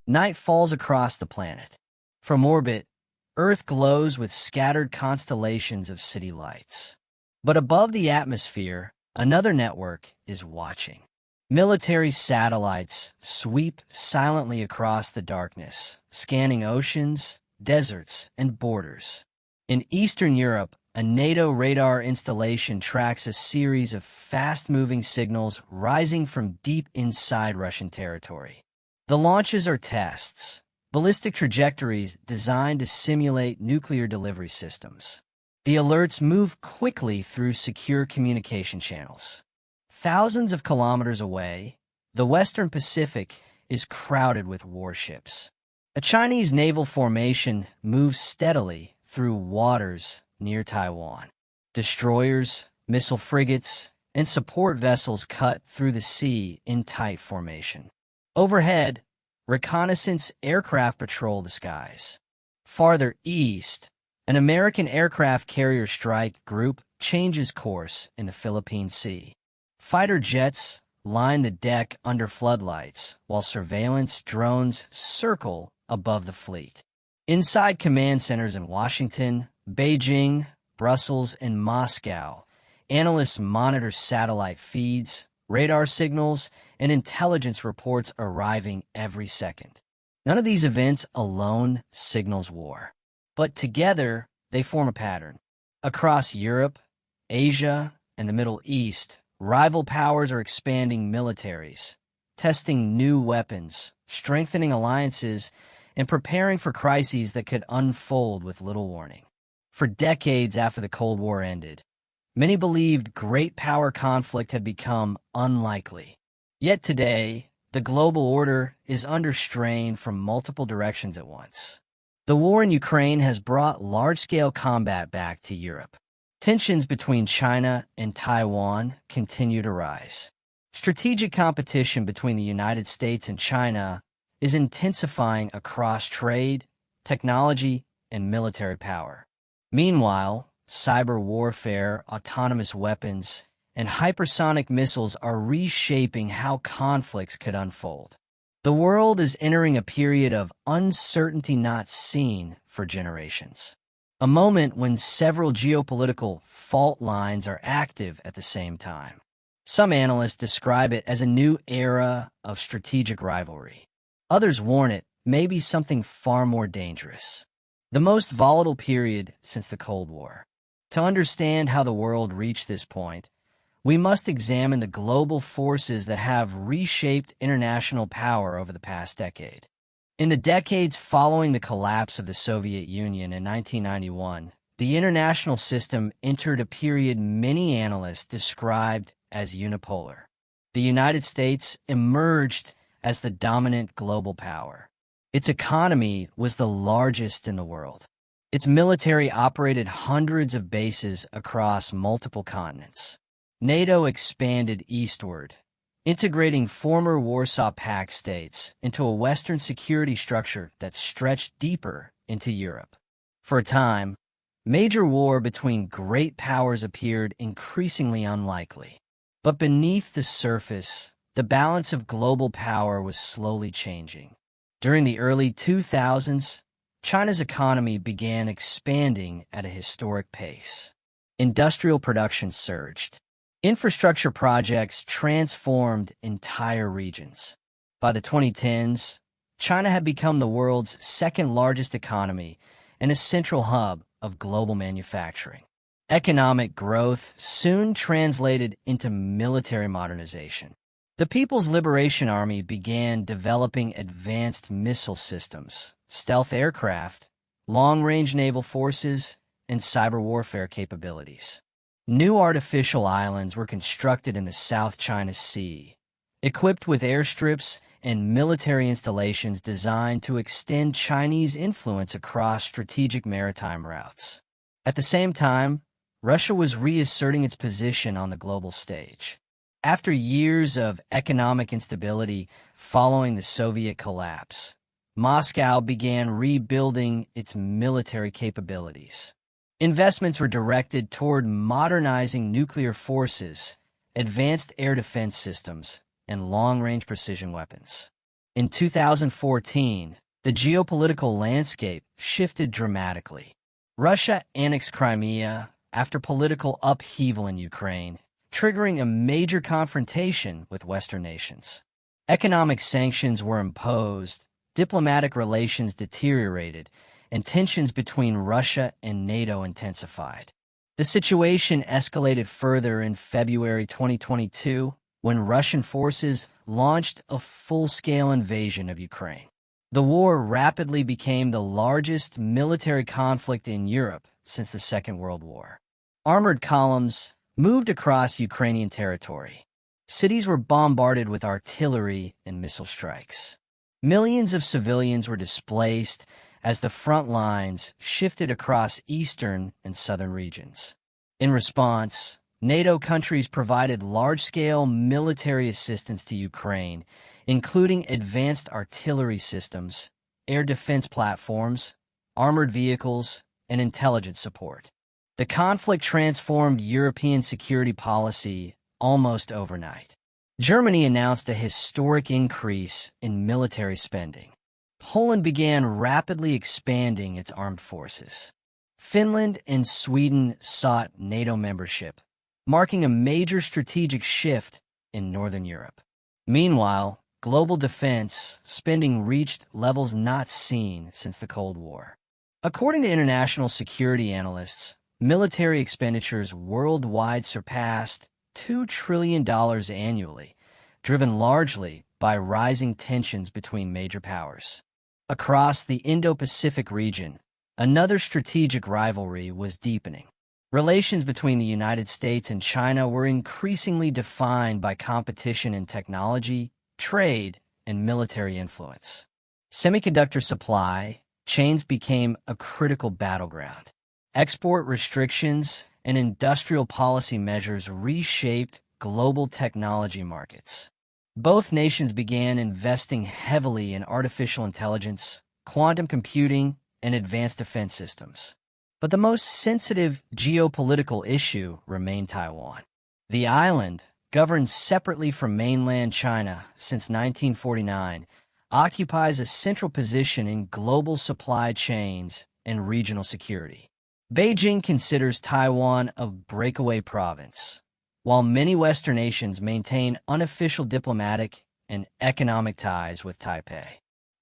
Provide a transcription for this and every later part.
Night falls across the planet. From orbit, Earth glows with scattered constellations of city lights. But above the atmosphere, another network is watching. Military satellites sweep silently across the darkness, scanning oceans, deserts, and borders. In Eastern Europe, a NATO radar installation tracks a series of fast-moving signals rising from deep inside Russian territory. The launches are tests, ballistic trajectories designed to simulate nuclear delivery systems. The alerts move quickly through secure communication channels. Thousands of kilometers away, the Western Pacific is crowded with warships. A Chinese naval formation moves steadily through waters near Taiwan. Destroyers, missile frigates, and support vessels cut through the sea in tight formation. Overhead, reconnaissance aircraft patrol the skies. Farther east, an American aircraft carrier strike group changes course in the Philippine Sea. Fighter jets line the deck under floodlights, while surveillance drones circle above the fleet. Inside command centers in Washington, Beijing, Brussels, and Moscow, analysts monitor satellite feeds, radar signals, and intelligence reports arriving every second. None of these events alone signals war, but together they form a pattern. Across Europe, Asia, and the Middle East, rival powers are expanding militaries, testing new weapons, strengthening alliances, and preparing for crises that could unfold with little warning. For decades after the Cold War ended, many believed great power conflict had become unlikely. Yet today, the global order is under strain from multiple directions at once. The war in Ukraine has brought large-scale combat back to Europe. Tensions between China and Taiwan continue to rise. Strategic competition between the United States and China is intensifying across trade, technology, and military power. Meanwhile, cyber warfare, autonomous weapons, and hypersonic missiles are reshaping how conflicts could unfold. The world is entering a period of uncertainty not seen for generations. A moment when several geopolitical fault lines are active at the same time. Some analysts describe it as a new era of strategic rivalry. Others warn it may be something far more dangerous. The most volatile period since the Cold War. To understand how the world reached this point, we must examine the global forces that have reshaped international power over the past decade. In the decades following the collapse of the Soviet Union in 1991, the international system entered a period many analysts described as unipolar. The United States emerged as the dominant global power. Its economy was the largest in the world. Its military operated hundreds of bases across multiple continents. NATO expanded eastward, integrating former Warsaw Pact states into a Western security structure that stretched deeper into Europe. For a time, major war between great powers appeared increasingly unlikely. But beneath the surface, the balance of global power was slowly changing. During the early 2000s, China's economy began expanding at a historic pace. Industrial production surged. Infrastructure projects transformed entire regions. By the 2010s, China had become the world's second-largest economy and a central hub of global manufacturing. Economic growth soon translated into military modernization. The People's Liberation Army began developing advanced missile systems, stealth aircraft, long-range naval forces, and cyber warfare capabilities. New artificial islands were constructed in the South China Sea, equipped with airstrips and military installations designed to extend Chinese influence across strategic maritime routes. At the same time, Russia was reasserting its position on the global stage. After years of economic instability following the Soviet collapse, Moscow began rebuilding its military capabilities. Investments were directed toward modernizing nuclear forces, advanced air defense systems, and long-range precision weapons. In 2014, the geopolitical landscape shifted dramatically. Russia annexed Crimea after political upheaval in Ukraine, triggering a major confrontation with Western nations. Economic sanctions were imposed, diplomatic relations deteriorated, and tensions between Russia and NATO intensified. The situation escalated further in February 2022 when Russian forces launched a full-scale invasion of Ukraine. The war rapidly became the largest military conflict in Europe since the Second World War. Armored columns moved across Ukrainian territory. Cities were bombarded with artillery and missile strikes. Millions of civilians were displaced as the front lines shifted across eastern and southern regions. In response, NATO countries provided large-scale military assistance to Ukraine, including advanced artillery systems, air defense platforms, armored vehicles, and intelligence support. The conflict transformed European security policy almost overnight. Germany announced a historic increase in military spending. Poland began rapidly expanding its armed forces. Finland and Sweden sought NATO membership, marking a major strategic shift in Northern Europe. Meanwhile, global defense spending reached levels not seen since the Cold War. According to international security analysts, military expenditures worldwide surpassed $2 trillion annually, driven largely by rising tensions between major powers. Across the Indo-Pacific region, another strategic rivalry was deepening. Relations between the United States and China were increasingly defined by competition in technology, trade, and military influence. Semiconductor supply chains became a critical battleground. Export restrictions and industrial policy measures reshaped global technology markets. Both nations began investing heavily in artificial intelligence, quantum computing, and advanced defense systems. But the most sensitive geopolitical issue remained Taiwan. The island, governed separately from mainland China since 1949, occupies a central position in global supply chains and regional security. Beijing considers Taiwan a breakaway province, while many Western nations maintain unofficial diplomatic and economic ties with Taipei.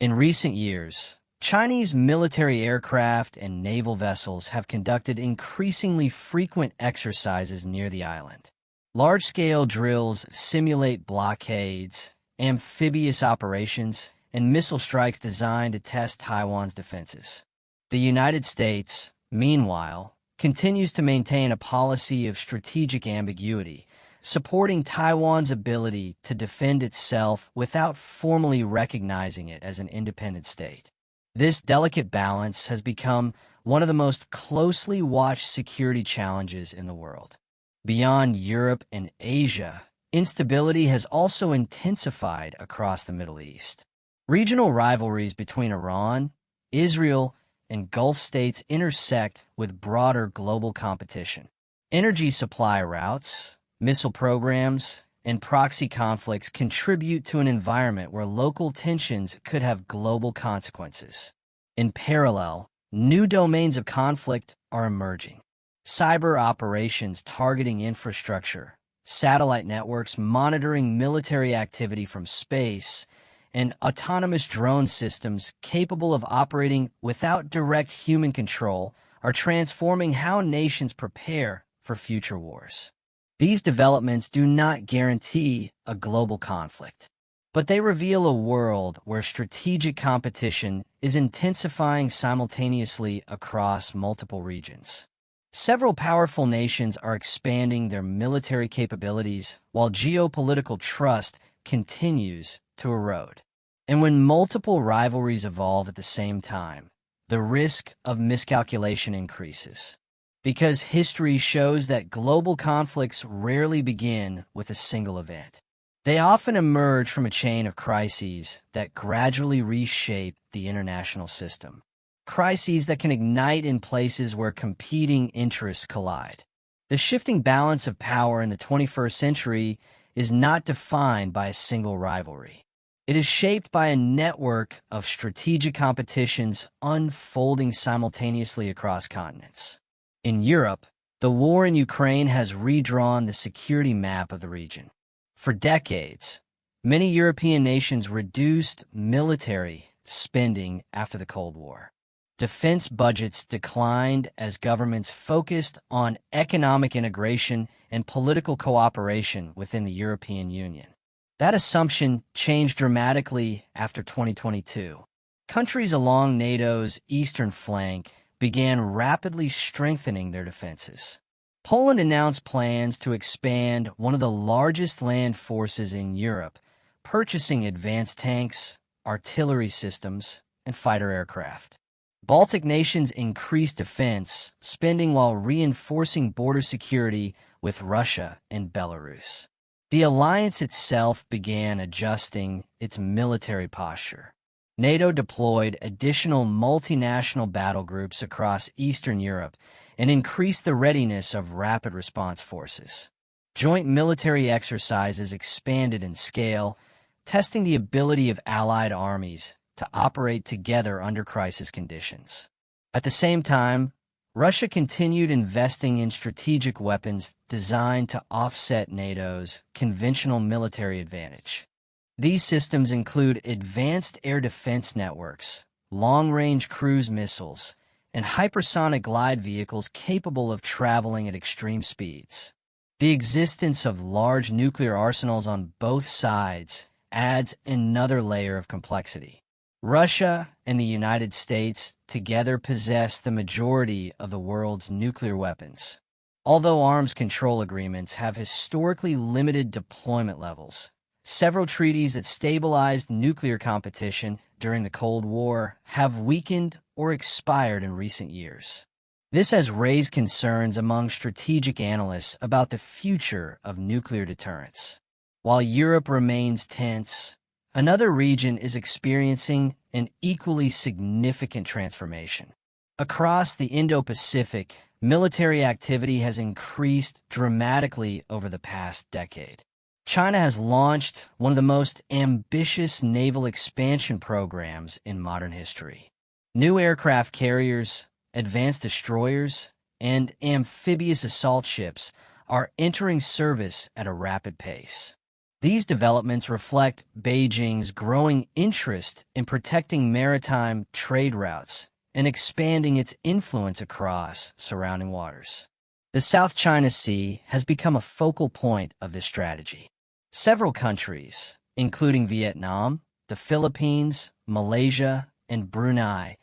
In recent years, Chinese military aircraft and naval vessels have conducted increasingly frequent exercises near the island. Large-scale drills simulate blockades, amphibious operations, and missile strikes designed to test Taiwan's defenses. The United States, meanwhile, continues to maintain a policy of strategic ambiguity, supporting Taiwan's ability to defend itself without formally recognizing it as an independent state. This delicate balance has become one of the most closely watched security challenges in the world. Beyond Europe and Asia, instability has also intensified across the Middle East. Regional rivalries between Iran, Israel, and Gulf states intersect with broader global competition. Energy supply routes, missile programs, and proxy conflicts contribute to an environment where local tensions could have global consequences. In parallel, new domains of conflict are emerging. Cyber operations targeting infrastructure, satellite networks monitoring military activity from space, and autonomous drone systems capable of operating without direct human control are transforming how nations prepare for future wars. These developments do not guarantee a global conflict, but they reveal a world where strategic competition is intensifying simultaneously across multiple regions. Several powerful nations are expanding their military capabilities while geopolitical trust continues to erode. And when multiple rivalries evolve at the same time, the risk of miscalculation increases. Because history shows that global conflicts rarely begin with a single event. They often emerge from a chain of crises that gradually reshape the international system. Crises that can ignite in places where competing interests collide. The shifting balance of power in the 21st century is not defined by a single rivalry. It is shaped by a network of strategic competitions unfolding simultaneously across continents. In Europe, the war in Ukraine has redrawn the security map of the region. For decades, many European nations reduced military spending after the Cold War. Defense budgets declined as governments focused on economic integration and political cooperation within the European Union. That assumption changed dramatically after 2022. Countries along NATO's eastern flank began rapidly strengthening their defenses. Poland announced plans to expand one of the largest land forces in Europe, purchasing advanced tanks, artillery systems, and fighter aircraft. Baltic nations increased defense spending while reinforcing border security with Russia and Belarus. The alliance itself began adjusting its military posture. NATO deployed additional multinational battle groups across Eastern Europe and increased the readiness of rapid response forces. Joint military exercises expanded in scale, testing the ability of allied armies to operate together under crisis conditions. At the same time, Russia continued investing in strategic weapons designed to offset NATO's conventional military advantage. These systems include advanced air defense networks, long-range cruise missiles, and hypersonic glide vehicles capable of traveling at extreme speeds. The existence of large nuclear arsenals on both sides adds another layer of complexity. Russia and the United States together possess the majority of the world's nuclear weapons. Although arms control agreements have historically limited deployment levels, several treaties that stabilized nuclear competition during the Cold War have weakened or expired in recent years. This has raised concerns among strategic analysts about the future of nuclear deterrence. While Europe remains tense, another region is experiencing an equally significant transformation. Across the Indo-Pacific, military activity has increased dramatically over the past decade. China has launched one of the most ambitious naval expansion programs in modern history. New aircraft carriers, advanced destroyers, and amphibious assault ships are entering service at a rapid pace. These developments reflect Beijing's growing interest in protecting maritime trade routes and expanding its influence across surrounding waters. The South China Sea has become a focal point of this strategy. Several countries, including Vietnam, the Philippines, Malaysia, and Brunei,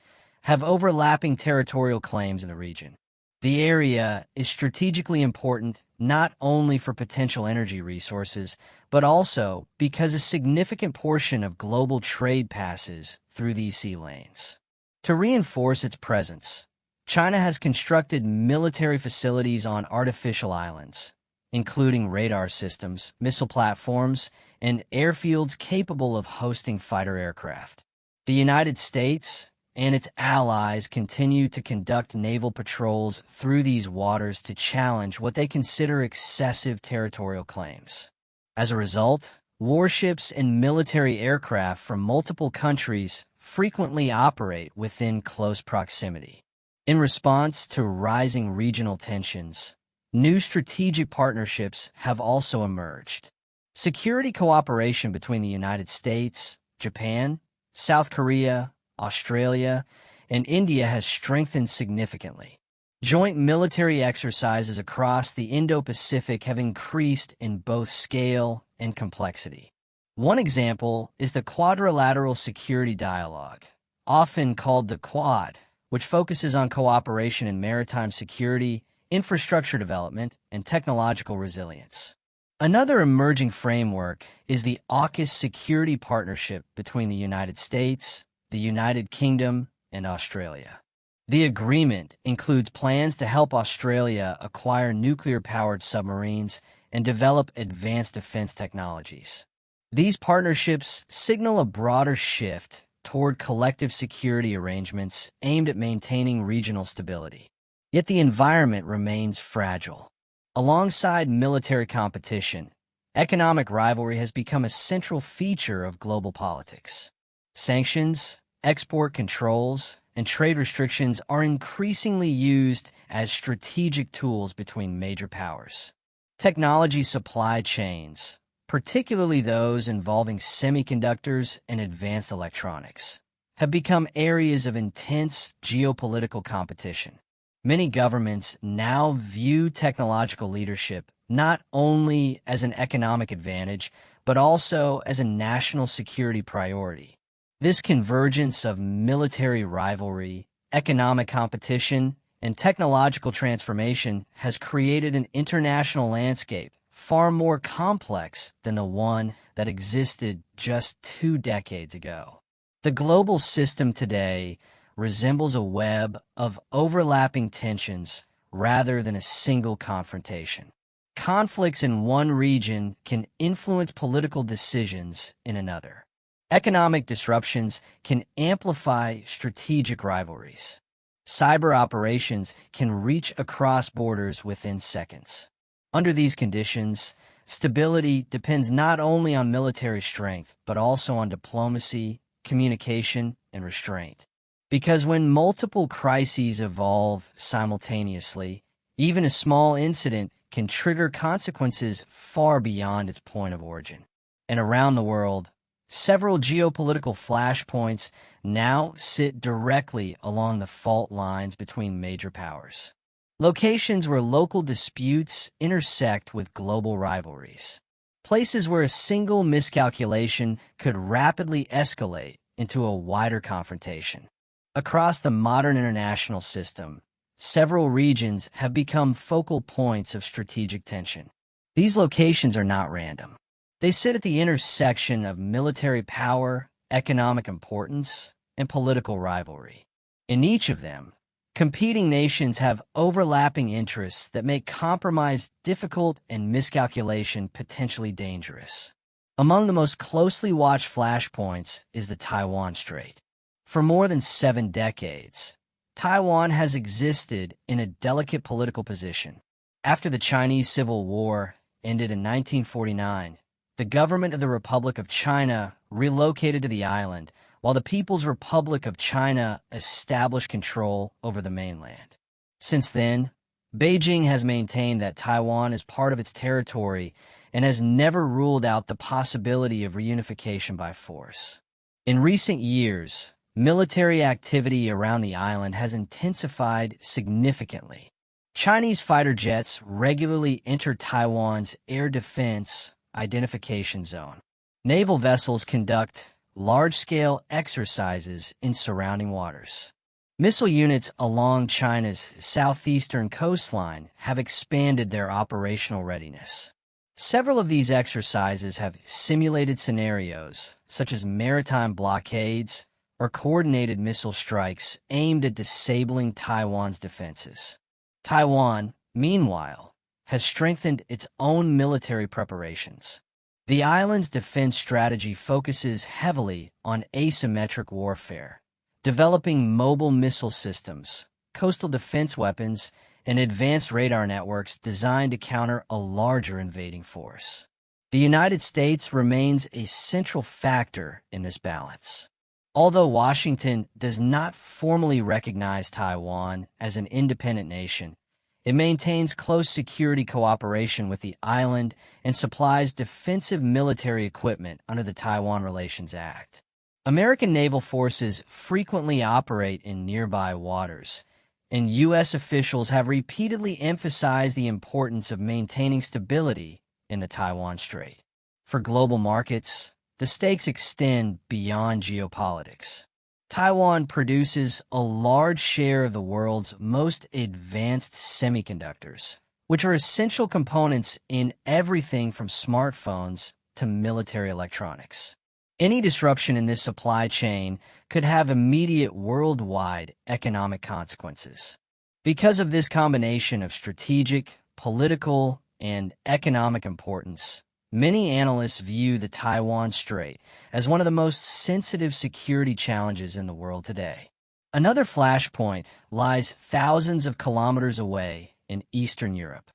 have overlapping territorial claims in the region. The area is strategically important not only for potential energy resources, but also because a significant portion of global trade passes through these sea lanes. To reinforce its presence, China has constructed military facilities on artificial islands, including radar systems, missile platforms, and airfields capable of hosting fighter aircraft. The United States and its allies continue to conduct naval patrols through these waters to challenge what they consider excessive territorial claims. As a result, warships and military aircraft from multiple countries frequently operate within close proximity. In response to rising regional tensions, new strategic partnerships have also emerged. Security cooperation between the United States, Japan, South Korea, Australia, and India has strengthened significantly. Joint military exercises across the Indo-Pacific have increased in both scale and complexity. One example is the Quadrilateral Security Dialogue, often called the Quad, which focuses on cooperation in maritime security, infrastructure development, and technological resilience. Another emerging framework is the AUKUS Security Partnership between the United States, the United Kingdom, and Australia. The agreement includes plans to help Australia acquire nuclear-powered submarines and develop advanced defense technologies. These partnerships signal a broader shift toward collective security arrangements aimed at maintaining regional stability. Yet the environment remains fragile. Alongside military competition, Economic rivalry has become a central feature of global politics. Sanctions, export controls, and trade restrictions are increasingly used as strategic tools between major powers. Technology supply chains, particularly those involving semiconductors and advanced electronics, have become areas of intense geopolitical competition. Many governments now view technological leadership not only as an economic advantage, but also as a national security priority. This convergence of military rivalry, economic competition, and technological transformation has created an international landscape far more complex than the one that existed just 2 decades ago. The global system today resembles a web of overlapping tensions rather than a single confrontation. Conflicts in one region can influence political decisions in another. Economic disruptions can amplify strategic rivalries. Cyber operations can reach across borders within seconds. Under these conditions, stability depends not only on military strength, but also on diplomacy, communication, and restraint. Because when multiple crises evolve simultaneously, even a small incident can trigger consequences far beyond its point of origin. And around the world, several geopolitical flashpoints now sit directly along the fault lines between major powers. Locations where local disputes intersect with global rivalries. Places where a single miscalculation could rapidly escalate into a wider confrontation. Across the modern international system, several regions have become focal points of strategic tension. These locations are not random. They sit at the intersection of military power, economic importance, and political rivalry. In each of them, competing nations have overlapping interests that make compromise difficult and miscalculation potentially dangerous. Among the most closely watched flashpoints is the Taiwan Strait. For more than 7 decades, Taiwan has existed in a delicate political position. After the Chinese Civil War ended in 1949, the government of the Republic of China relocated to the island, while the People's Republic of China established control over the mainland. Since then, Beijing has maintained that Taiwan is part of its territory and has never ruled out the possibility of reunification by force. In recent years, military activity around the island has intensified significantly. Chinese fighter jets regularly enter Taiwan's air defense identification zone. Naval vessels conduct large-scale exercises in surrounding waters. Missile units along China's southeastern coastline have expanded their operational readiness. Several of these exercises have simulated scenarios, such as maritime blockades or coordinated missile strikes aimed at disabling Taiwan's defenses. Taiwan, meanwhile, has strengthened its own military preparations. The island's defense strategy focuses heavily on asymmetric warfare, developing mobile missile systems, coastal defense weapons, and advanced radar networks designed to counter a larger invading force. The United States remains a central factor in this balance. Although Washington does not formally recognize Taiwan as an independent nation, it maintains close security cooperation with the island and supplies defensive military equipment under the Taiwan Relations Act. American naval forces frequently operate in nearby waters, and U.S. officials have repeatedly emphasized the importance of maintaining stability in the Taiwan Strait. For global markets, the stakes extend beyond geopolitics. Taiwan produces a large share of the world's most advanced semiconductors, which are essential components in everything from smartphones to military electronics. Any disruption in this supply chain could have immediate worldwide economic consequences. Because of this combination of strategic, political, and economic importance, many analysts view the Taiwan Strait as one of the most sensitive security challenges in the world today. Another flashpoint lies thousands of kilometers away in Eastern Europe.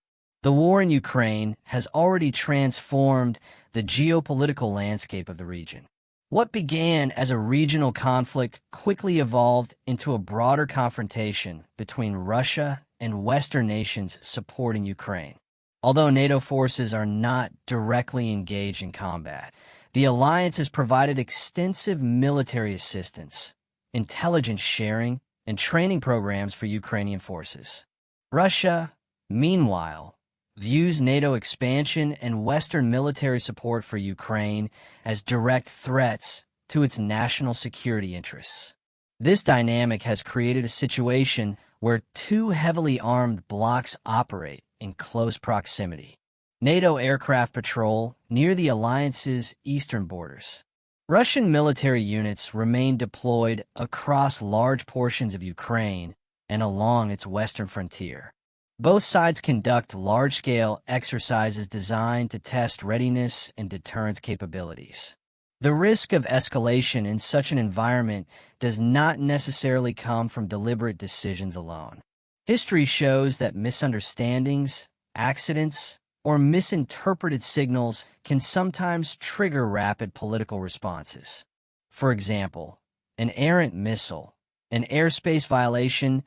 The war in Ukraine has already transformed the geopolitical landscape of the region. What began as a regional conflict quickly evolved into a broader confrontation between Russia and Western nations supporting Ukraine. Although NATO forces are not directly engaged in combat, the alliance has provided extensive military assistance, intelligence sharing, and training programs for Ukrainian forces. Russia, meanwhile, views NATO expansion and Western military support for Ukraine as direct threats to its national security interests. This dynamic has created a situation where two heavily armed blocs operate in close proximity. NATO aircraft patrol near the alliance's eastern borders. Russian military units remain deployed across large portions of Ukraine and along its western frontier. Both sides conduct large-scale exercises designed to test readiness and deterrence capabilities. The risk of escalation in such an environment does not necessarily come from deliberate decisions alone. History shows that misunderstandings, accidents, or misinterpreted signals can sometimes trigger rapid political responses. For example, an errant missile, an airspace violation,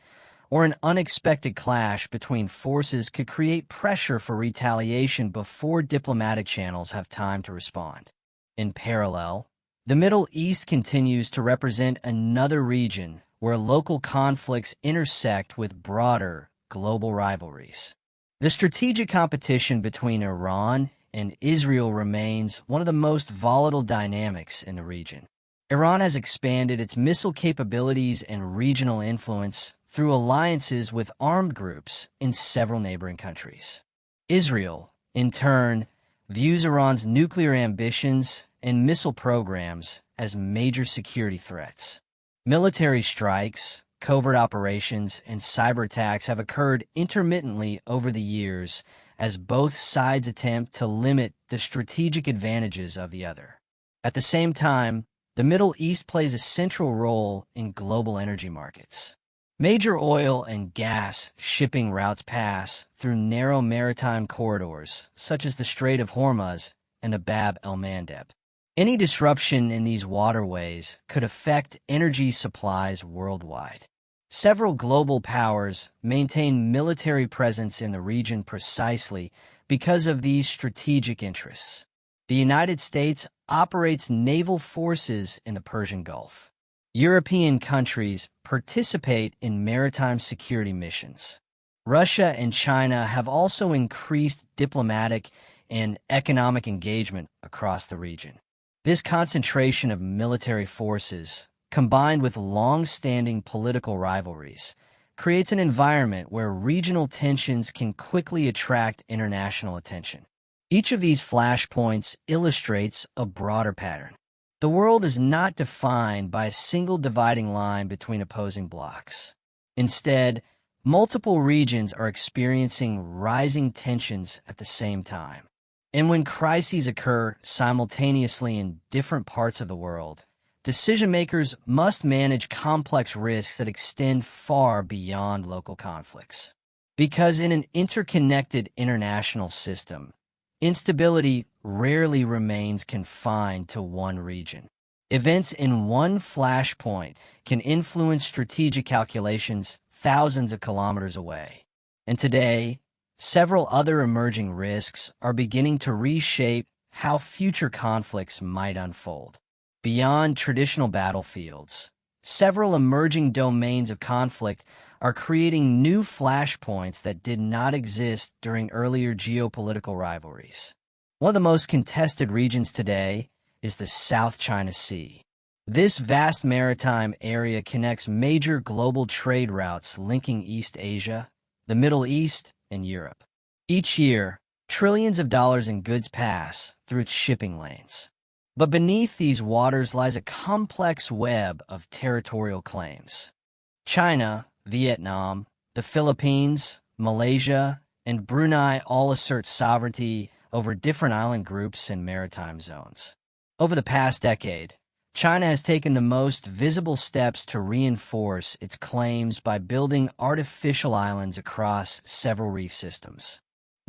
or an unexpected clash between forces could create pressure for retaliation before diplomatic channels have time to respond. In parallel, the Middle East continues to represent another region where local conflicts intersect with broader global rivalries. The strategic competition between Iran and Israel remains one of the most volatile dynamics in the region. Iran has expanded its missile capabilities and regional influence through alliances with armed groups in several neighboring countries. Israel, in turn, views Iran's nuclear ambitions and missile programs as major security threats. Military strikes, covert operations, and cyber attacks have occurred intermittently over the years as both sides attempt to limit the strategic advantages of the other. At the same time, the Middle East plays a central role in global energy markets. Major oil and gas shipping routes pass through narrow maritime corridors, such as the Strait of Hormuz and the Bab el-Mandeb. Any disruption in these waterways could affect energy supplies worldwide. Several global powers maintain military presence in the region precisely because of these strategic interests. The United States operates naval forces in the Persian Gulf. European countries participate in maritime security missions. Russia and China have also increased diplomatic and economic engagement across the region. This concentration of military forces, combined with long-standing political rivalries, creates an environment where regional tensions can quickly attract international attention. Each of these flashpoints illustrates a broader pattern. The world is not defined by a single dividing line between opposing blocs. Instead, multiple regions are experiencing rising tensions at the same time. And when crises occur simultaneously in different parts of the world, decision-makers must manage complex risks that extend far beyond local conflicts. Because in an interconnected international system, instability rarely remains confined to one region. Events in one flashpoint can influence strategic calculations thousands of kilometers away. And today, several other emerging risks are beginning to reshape how future conflicts might unfold. Beyond traditional battlefields, several emerging domains of conflict are creating new flashpoints that did not exist during earlier geopolitical rivalries. One of the most contested regions today is the South China Sea. This vast maritime area connects major global trade routes linking East Asia, the Middle East, and Europe. Each year, trillions of dollars in goods pass through its shipping lanes. But beneath these waters lies a complex web of territorial claims. China, Vietnam, the Philippines, Malaysia, and Brunei all assert sovereignty over different island groups and maritime zones. Over the past decade, China has taken the most visible steps to reinforce its claims by building artificial islands across several reef systems.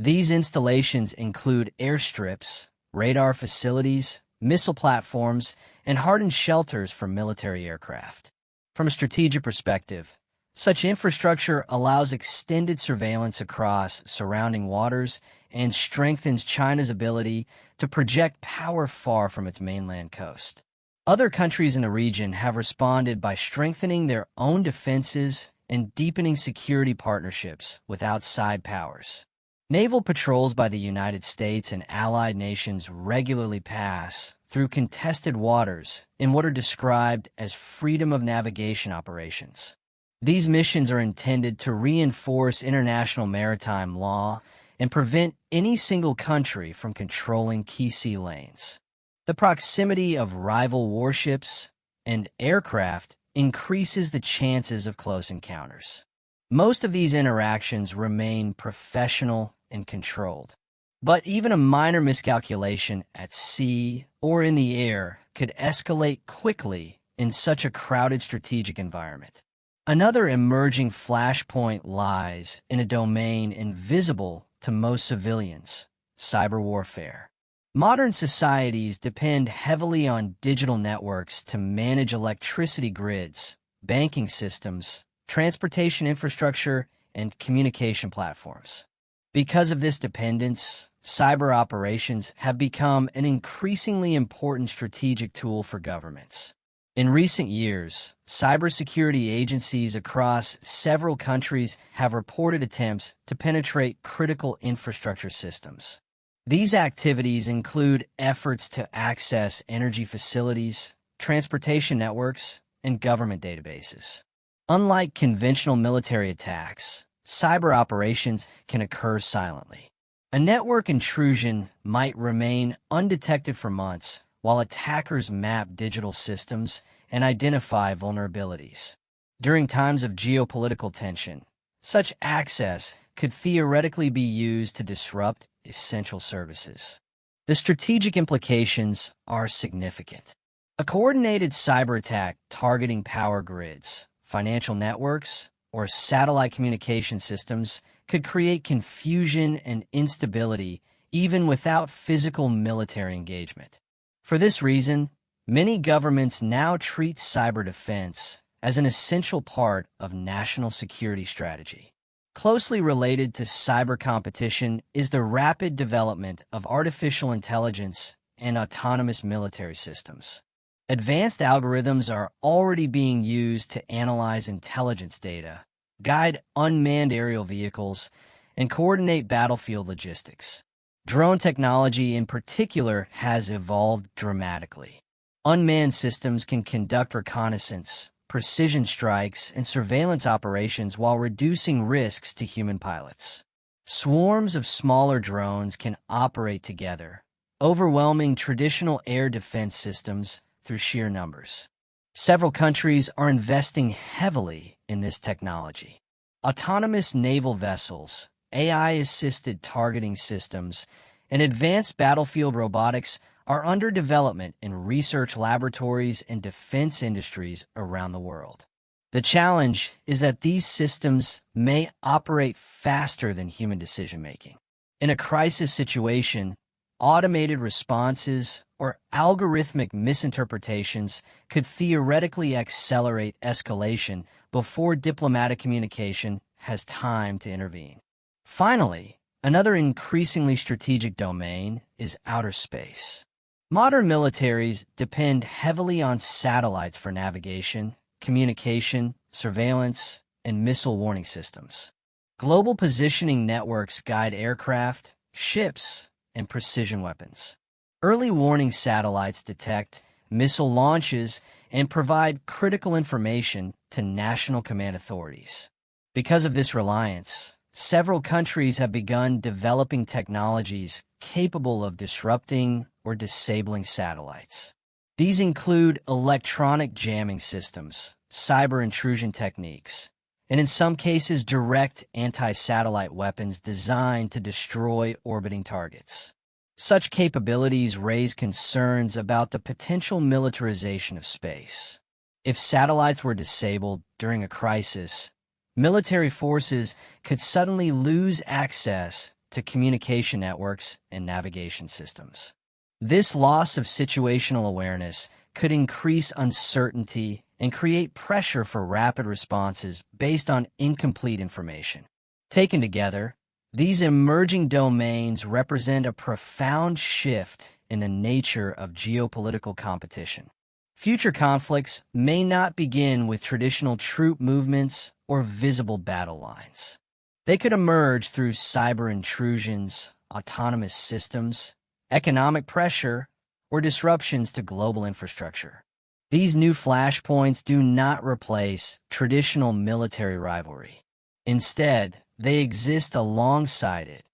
These installations include airstrips, radar facilities, missile platforms, and hardened shelters for military aircraft. From a strategic perspective, such infrastructure allows extended surveillance across surrounding waters and strengthens China's ability to project power far from its mainland coast. Other countries in the region have responded by strengthening their own defenses and deepening security partnerships with outside powers. Naval patrols by the United States and allied nations regularly pass through contested waters in what are described as freedom of navigation operations. These missions are intended to reinforce international maritime law and prevent any single country from controlling key sea lanes. The proximity of rival warships and aircraft increases the chances of close encounters. Most of these interactions remain professional and controlled, but even a minor miscalculation at sea or in the air could escalate quickly in such a crowded strategic environment. Another emerging flashpoint lies in a domain invisible to most civilians: cyber warfare. Modern societies depend heavily on digital networks to manage electricity grids, banking systems, transportation infrastructure, and communication platforms. Because of this dependence, cyber operations have become an increasingly important strategic tool for governments. In recent years, cybersecurity agencies across several countries have reported attempts to penetrate critical infrastructure systems. These activities include efforts to access energy facilities, transportation networks, and government databases. Unlike conventional military attacks, cyber operations can occur silently. A network intrusion might remain undetected for months while attackers map digital systems and identify vulnerabilities. During times of geopolitical tension, such access could theoretically be used to disrupt essential services. The strategic implications are significant. A coordinated cyber attack targeting power grids, financial networks, or satellite communication systems could create confusion and instability even without physical military engagement. For this reason, many governments now treat cyber defense as an essential part of national security strategy. Closely related to cyber competition is the rapid development of artificial intelligence and autonomous military systems. Advanced algorithms are already being used to analyze intelligence data, guide unmanned aerial vehicles, and coordinate battlefield logistics. Drone technology in particular has evolved dramatically. Unmanned systems can conduct reconnaissance, precision strikes, and surveillance operations while reducing risks to human pilots. Swarms of smaller drones can operate together, overwhelming traditional air defense systems through sheer numbers. Several countries are investing heavily in this technology. Autonomous naval vessels, AI-assisted targeting systems, and advanced battlefield robotics are under development in research laboratories and defense industries around the world. The challenge is that these systems may operate faster than human decision-making. In a crisis situation, automated responses or algorithmic misinterpretations could theoretically accelerate escalation before diplomatic communication has time to intervene. Finally, another increasingly strategic domain is outer space. Modern militaries depend heavily on satellites for navigation, communication, surveillance, and missile warning systems. Global positioning networks guide aircraft, ships, and precision weapons. Early warning satellites detect missile launches and provide critical information to national command authorities. Because of this reliance, several countries have begun developing technologies capable of disrupting or disabling satellites. These include electronic jamming systems, cyber intrusion techniques, and in some cases direct anti-satellite weapons designed to destroy orbiting targets. Such capabilities raise concerns about the potential militarization of space. If satellites were disabled during a crisis, military forces could suddenly lose access to communication networks and navigation systems. This loss of situational awareness could increase uncertainty and create pressure for rapid responses based on incomplete information. Taken together, these emerging domains represent a profound shift in the nature of geopolitical competition. Future conflicts may not begin with traditional troop movements or visible battle lines. They could emerge through cyber intrusions, autonomous systems, economic pressure, or disruptions to global infrastructure. These new flashpoints do not replace traditional military rivalry. Instead, they exist alongside it,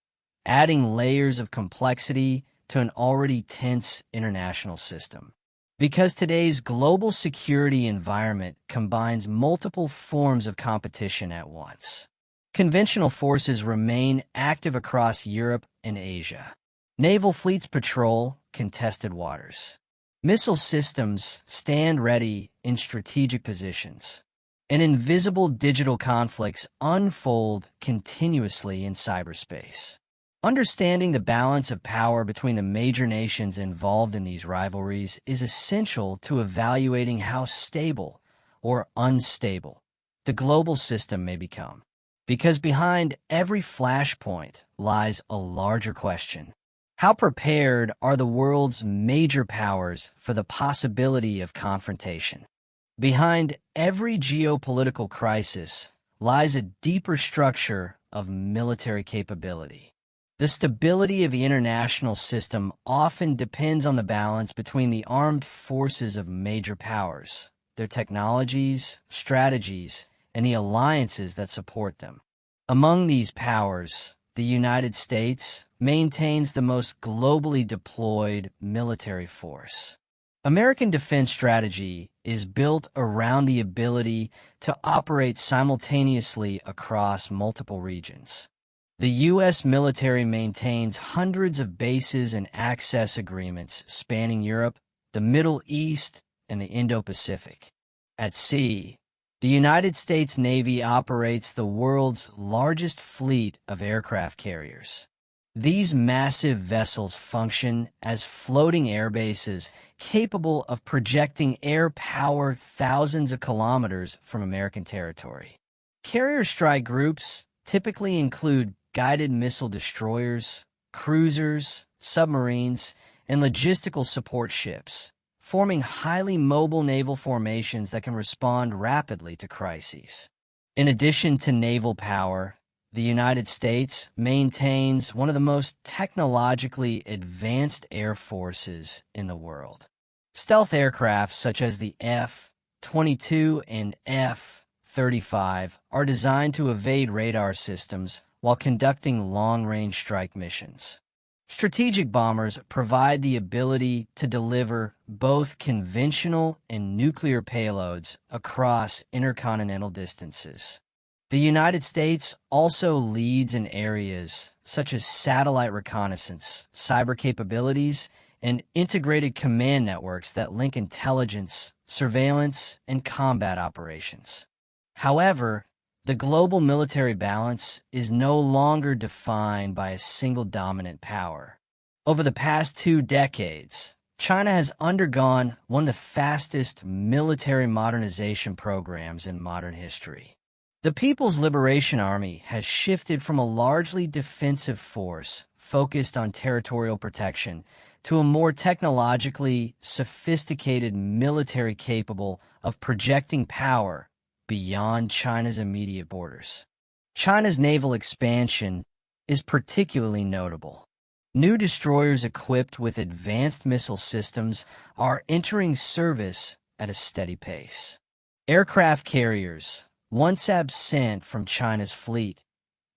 adding layers of complexity to an already tense international system. Because today's global security environment combines multiple forms of competition at once. Conventional forces remain active across Europe and Asia. Naval fleets patrol contested waters. Missile systems stand ready in strategic positions. And invisible digital conflicts unfold continuously in cyberspace. Understanding the balance of power between the major nations involved in these rivalries is essential to evaluating how stable or unstable the global system may become. Because behind every flashpoint lies a larger question. How prepared are the world's major powers for the possibility of confrontation? Behind every geopolitical crisis lies a deeper structure of military capability. The stability of the international system often depends on the balance between the armed forces of major powers, their technologies, strategies, and the alliances that support them. Among these powers, the United States maintains the most globally deployed military force. American defense strategy is built around the ability to operate simultaneously across multiple regions. The U.S. military maintains hundreds of bases and access agreements spanning Europe, the Middle East, and the Indo-Pacific. At sea, the United States Navy operates the world's largest fleet of aircraft carriers. These massive vessels function as floating air bases capable of projecting air power thousands of kilometers from American territory. Carrier strike groups typically include guided missile destroyers, cruisers, submarines, and logistical support ships, forming highly mobile naval formations that can respond rapidly to crises. In addition to naval power, the United States maintains one of the most technologically advanced air forces in the world. Stealth aircraft such as the F-22 and F-35 are designed to evade radar systems while conducting long-range strike missions. Strategic bombers provide the ability to deliver both conventional and nuclear payloads across intercontinental distances. The United States also leads in areas such as satellite reconnaissance, cyber capabilities, and integrated command networks that link intelligence, surveillance, and combat operations. However, the global military balance is no longer defined by a single dominant power. Over the past 2 decades, China has undergone one of the fastest military modernization programs in modern history. The People's Liberation Army has shifted from a largely defensive force focused on territorial protection to a more technologically sophisticated military capable of projecting power beyond China's immediate borders. China's naval expansion is particularly notable. New destroyers equipped with advanced missile systems are entering service at a steady pace. Aircraft carriers, once absent from China's fleet,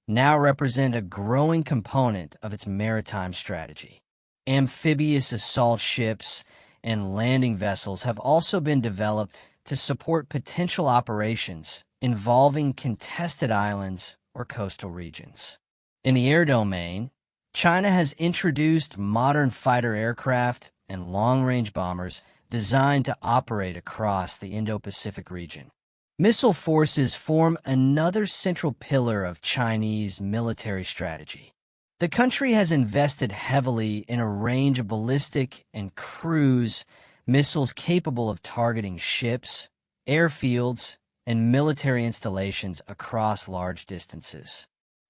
now represent a growing component of its maritime strategy. Amphibious assault ships and landing vessels have also been developed to support potential operations involving contested islands or coastal regions. In the air domain, China has introduced modern fighter aircraft and long-range bombers designed to operate across the Indo-Pacific region. Missile forces form another central pillar of Chinese military strategy. The country has invested heavily in a range of ballistic and cruise missiles capable of targeting ships, airfields, and military installations across large distances.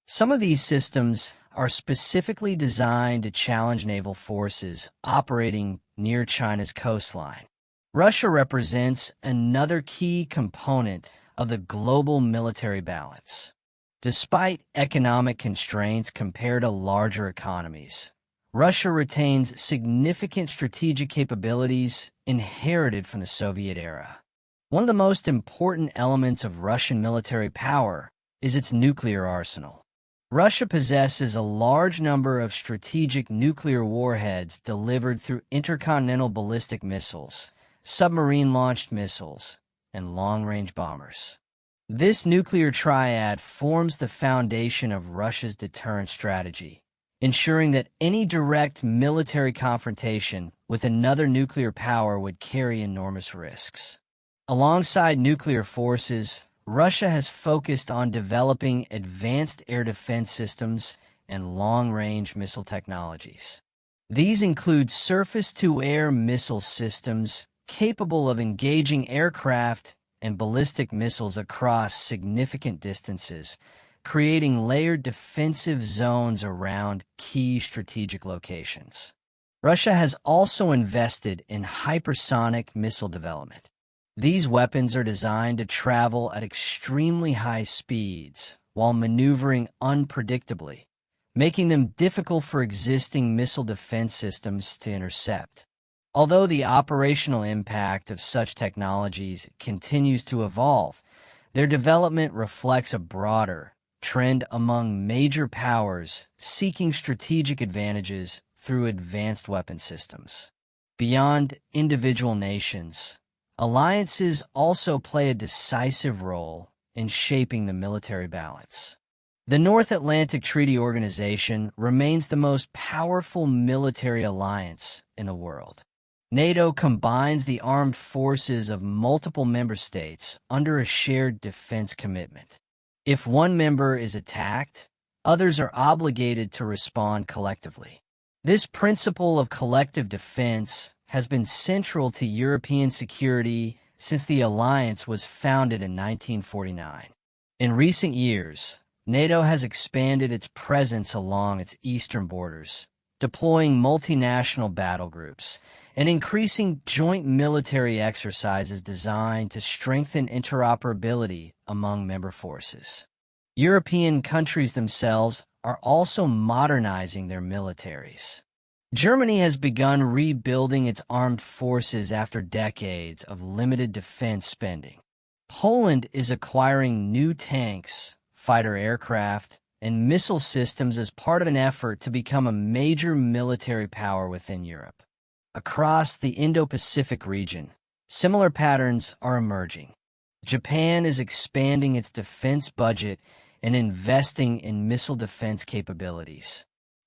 Some of these systems are specifically designed to challenge naval forces operating near China's coastline. Russia represents another key component of the global military balance. Despite economic constraints compared to larger economies, Russia retains significant strategic capabilities inherited from the Soviet era. One of the most important elements of Russian military power is its nuclear arsenal. Russia possesses a large number of strategic nuclear warheads delivered through intercontinental ballistic missiles, submarine-launched missiles, and long-range bombers. This nuclear triad forms the foundation of Russia's deterrent strategy, ensuring that any direct military confrontation with another nuclear power would carry enormous risks. Alongside nuclear forces, Russia has focused on developing advanced air defense systems and long-range missile technologies. These include surface-to-air missile systems capable of engaging aircraft and ballistic missiles across significant distances, creating layered defensive zones around key strategic locations. Russia has also invested in hypersonic missile development. These weapons are designed to travel at extremely high speeds while maneuvering unpredictably, making them difficult for existing missile defense systems to intercept. Although the operational impact of such technologies continues to evolve, their development reflects a broader trend among major powers seeking strategic advantages through advanced weapon systems. Beyond individual nations, alliances also play a decisive role in shaping the military balance. The North Atlantic Treaty Organization remains the most powerful military alliance in the world. NATO combines the armed forces of multiple member states under a shared defense commitment. If one member is attacked, others are obligated to respond collectively. This principle of collective defense has been central to European security since the alliance was founded in 1949. In recent years, NATO has expanded its presence along its eastern borders, deploying multinational battle groups and increasing joint military exercises designed to strengthen interoperability among member forces. European countries themselves are also modernizing their militaries. Germany has begun rebuilding its armed forces after decades of limited defense spending. Poland is acquiring new tanks, fighter aircraft, and missile systems as part of an effort to become a major military power within Europe. Across the Indo-Pacific region, similar patterns are emerging. Japan is expanding its defense budget and investing in missile defense capabilities.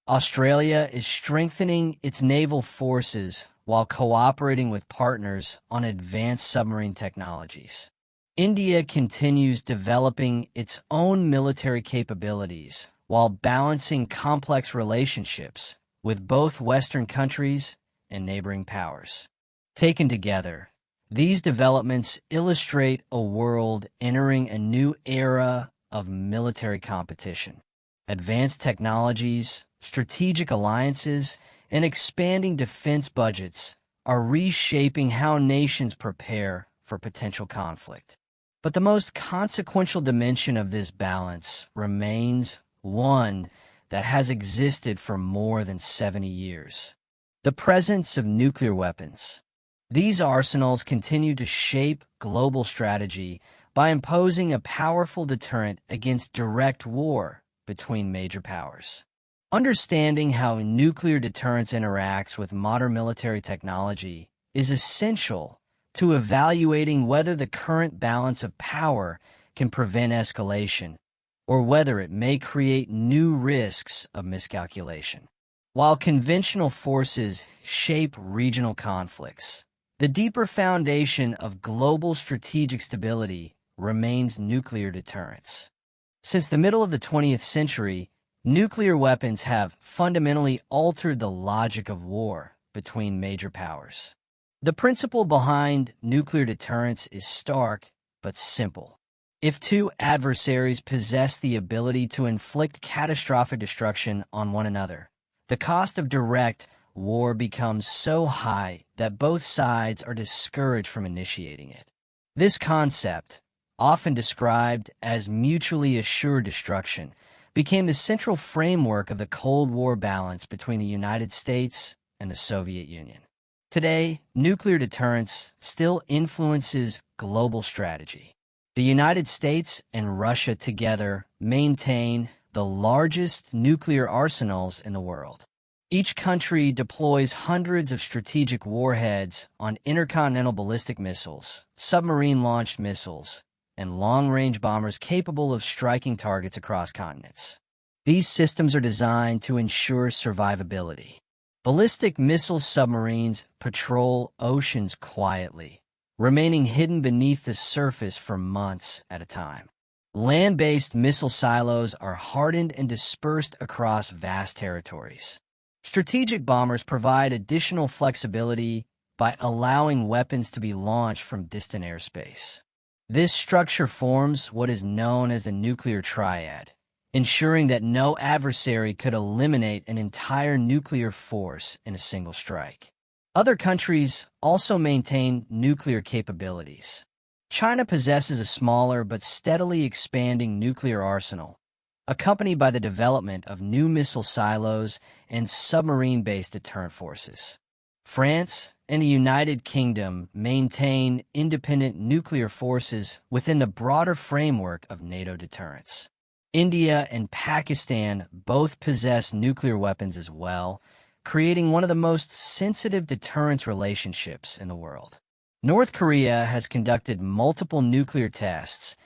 Australia is strengthening its naval forces while cooperating with partners on advanced submarine technologies. India continues developing its own military capabilities while balancing complex relationships with both Western countries and neighboring powers. Taken together, these developments illustrate a world entering a new era of military competition. Advanced technologies, strategic alliances, and expanding defense budgets are reshaping how nations prepare for potential conflict. But the most consequential dimension of this balance remains one that has existed for more than 70 years: the presence of nuclear weapons. These arsenals continue to shape global strategy by imposing a powerful deterrent against direct war between major powers. Understanding how nuclear deterrence interacts with modern military technology is essential to evaluating whether the current balance of power can prevent escalation or whether it may create new risks of miscalculation. While conventional forces shape regional conflicts, the deeper foundation of global strategic stability remains nuclear deterrence. Since the middle of the 20th century, nuclear weapons have fundamentally altered the logic of war between major powers. The principle behind nuclear deterrence is stark but simple. If two adversaries possess the ability to inflict catastrophic destruction on one another, the cost of direct war becomes so high that both sides are discouraged from initiating it. This concept, often described as mutually assured destruction, became the central framework of the Cold War balance between the United States and the Soviet Union. Today, nuclear deterrence still influences global strategy. The United States and Russia together maintain the largest nuclear arsenals in the world. Each country deploys hundreds of strategic warheads on intercontinental ballistic missiles, submarine-launched missiles, and long-range bombers capable of striking targets across continents. These systems are designed to ensure survivability. Ballistic missile submarines patrol oceans quietly, remaining hidden beneath the surface for months at a time. Land-based missile silos are hardened and dispersed across vast territories. Strategic bombers provide additional flexibility by allowing weapons to be launched from distant airspace. This structure forms what is known as the nuclear triad, ensuring that no adversary could eliminate an entire nuclear force in a single strike. Other countries also maintain nuclear capabilities. China possesses a smaller but steadily expanding nuclear arsenal, accompanied by the development of new missile silos and submarine-based deterrent forces. France and the United Kingdom maintain independent nuclear forces within the broader framework of NATO deterrence. India and Pakistan both possess nuclear weapons as well, creating one of the most sensitive deterrence relationships in the world. North Korea has conducted multiple nuclear tests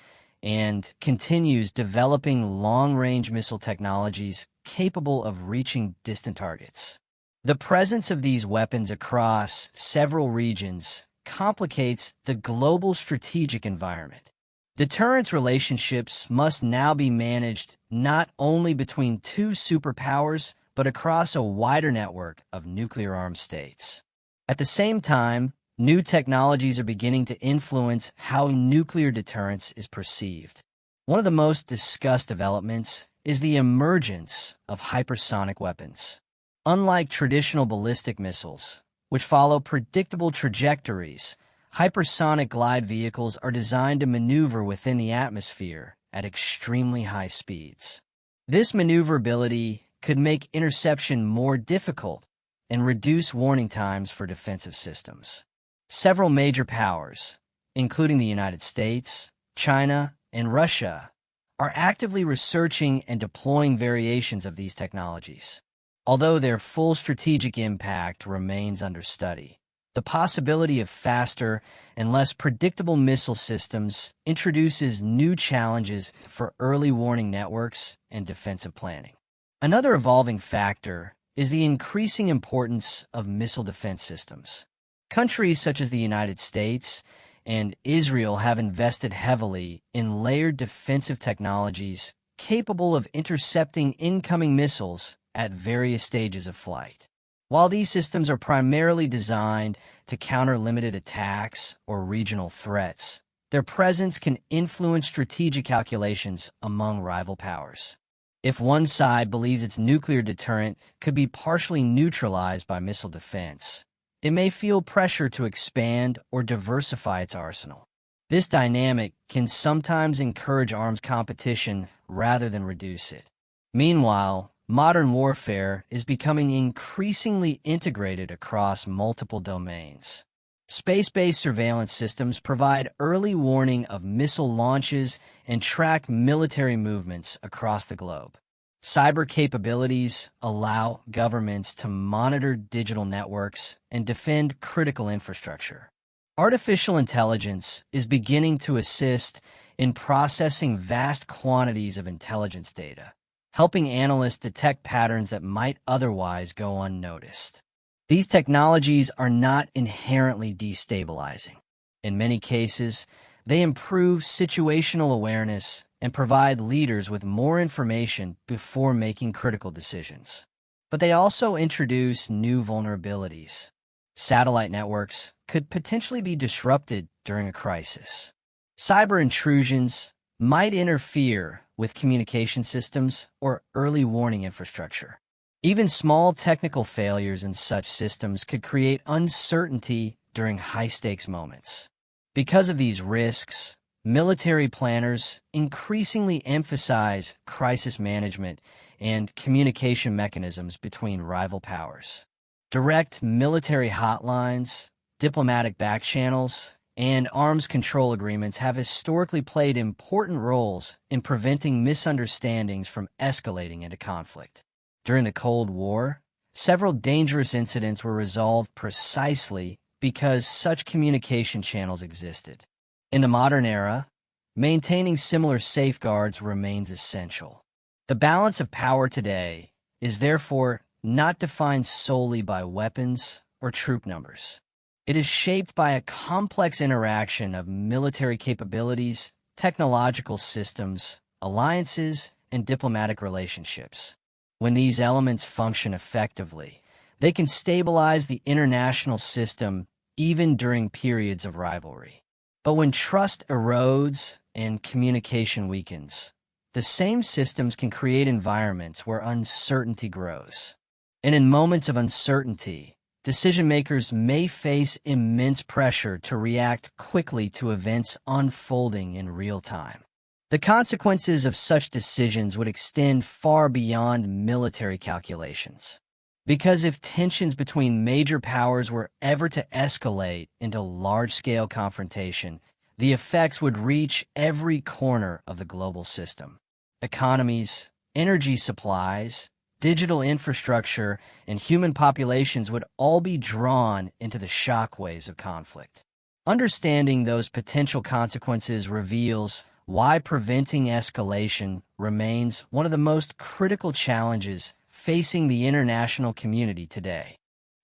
and continues developing long-range missile technologies capable of reaching distant targets. The presence of these weapons across several regions complicates the global strategic environment. Deterrence relationships must now be managed not only between two superpowers, but across a wider network of nuclear-armed states. At the same time, new technologies are beginning to influence how nuclear deterrence is perceived. One of the most discussed developments is the emergence of hypersonic weapons. Unlike traditional ballistic missiles, which follow predictable trajectories, hypersonic glide vehicles are designed to maneuver within the atmosphere at extremely high speeds. This maneuverability could make interception more difficult and reduce warning times for defensive systems. Several major powers, including the United States, China, and Russia, are actively researching and deploying variations of these technologies. Although their full strategic impact remains under study, the possibility of faster and less predictable missile systems introduces new challenges for early warning networks and defensive planning. Another evolving factor is the increasing importance of missile defense systems. Countries such as the United States and Israel have invested heavily in layered defensive technologies capable of intercepting incoming missiles at various stages of flight. While these systems are primarily designed to counter limited attacks or regional threats, their presence can influence strategic calculations among rival powers. If one side believes its nuclear deterrent could be partially neutralized by missile defense, it may feel pressure to expand or diversify its arsenal. This dynamic can sometimes encourage arms competition rather than reduce it. Meanwhile, modern warfare is becoming increasingly integrated across multiple domains. Space-based surveillance systems provide early warning of missile launches and track military movements across the globe. Cyber capabilities allow governments to monitor digital networks and defend critical infrastructure. Artificial intelligence is beginning to assist in processing vast quantities of intelligence data, helping analysts detect patterns that might otherwise go unnoticed. These technologies are not inherently destabilizing. In many cases, they improve situational awareness and provide leaders with more information before making critical decisions. But they also introduce new vulnerabilities. Satellite networks could potentially be disrupted during a crisis. Cyber intrusions might interfere with communication systems or early warning infrastructure. Even small technical failures in such systems could create uncertainty during high-stakes moments. Because of these risks, military planners increasingly emphasize crisis management and communication mechanisms between rival powers. Direct military hotlines, diplomatic backchannels, and arms control agreements have historically played important roles in preventing misunderstandings from escalating into conflict. During the Cold War, several dangerous incidents were resolved precisely because such communication channels existed. In the modern era, maintaining similar safeguards remains essential. The balance of power today is therefore not defined solely by weapons or troop numbers. It is shaped by a complex interaction of military capabilities, technological systems, alliances, and diplomatic relationships. When these elements function effectively, they can stabilize the international system even during periods of rivalry. But when trust erodes and communication weakens, the same systems can create environments where uncertainty grows. And in moments of uncertainty, decision-makers may face immense pressure to react quickly to events unfolding in real time. The consequences of such decisions would extend far beyond military calculations. Because if tensions between major powers were ever to escalate into large-scale confrontation, the effects would reach every corner of the global system. Economies, energy supplies, digital infrastructure, and human populations would all be drawn into the shockwaves of conflict. Understanding those potential consequences reveals why preventing escalation remains one of the most critical challenges facing the international community today.